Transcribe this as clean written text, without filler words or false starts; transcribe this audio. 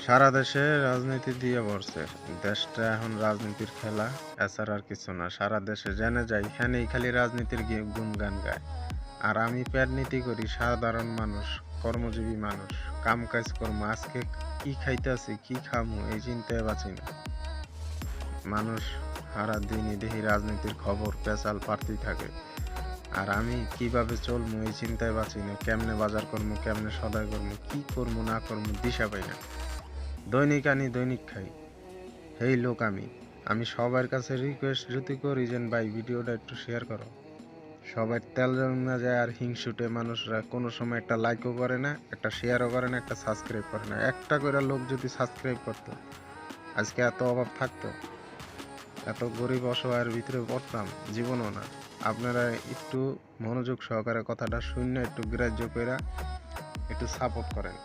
সারা দেশে রাজনীতি দিয়ে পড়ছে। দেশটা এখন রাজনীতির খেলা, এছাড়া আর কিছু না। সারা দেশে জেনে যাই হ্যানেই খালি রাজনীতির গুণগান গায়। আর আমি পেটনীতি করি, সাধারণ মানুষ, কর্মজীবী মানুষ, কাম কাজ কর্ম। আজকে কি খাইতেছি, কি খামু, এই চিন্তায় বাঁচি না। মানুষ সারা দিনই দেখি রাজনীতির খবর পেঁচাল পারতেই থাকে। আর আমি কিভাবে চলবো এই চিন্তায় বাঁচি না। কেমনে বাজার করবো, কেমনে সদাই করবো, কি করবো না করবো দিশা পাই না। দৈনিক আনি দৈনিক খাই, এই লোক আমি সবার কাছে রিকোয়েস্ট যদি করি যে ভাই ভিডিওটা একটু শেয়ার করো, সবাই তেল জমে যায়। আর হিংসুটে মানুষরা কোনো সময় একটা লাইকও করে না, একটা শেয়ারও করে না, একটা সাবস্ক্রাইব করে না। একটা করে লোক যদি সাবস্ক্রাইব করতো, আজকে এত অভাব থাকতো, এত গরিব অসহায়ের ভিতরে পড়তাম জীবনও না। আপনারা একটু মনোযোগ সহকারে কথাটা শূন্য একটু গ্রাহ্য করে একটু সাপোর্ট করেন।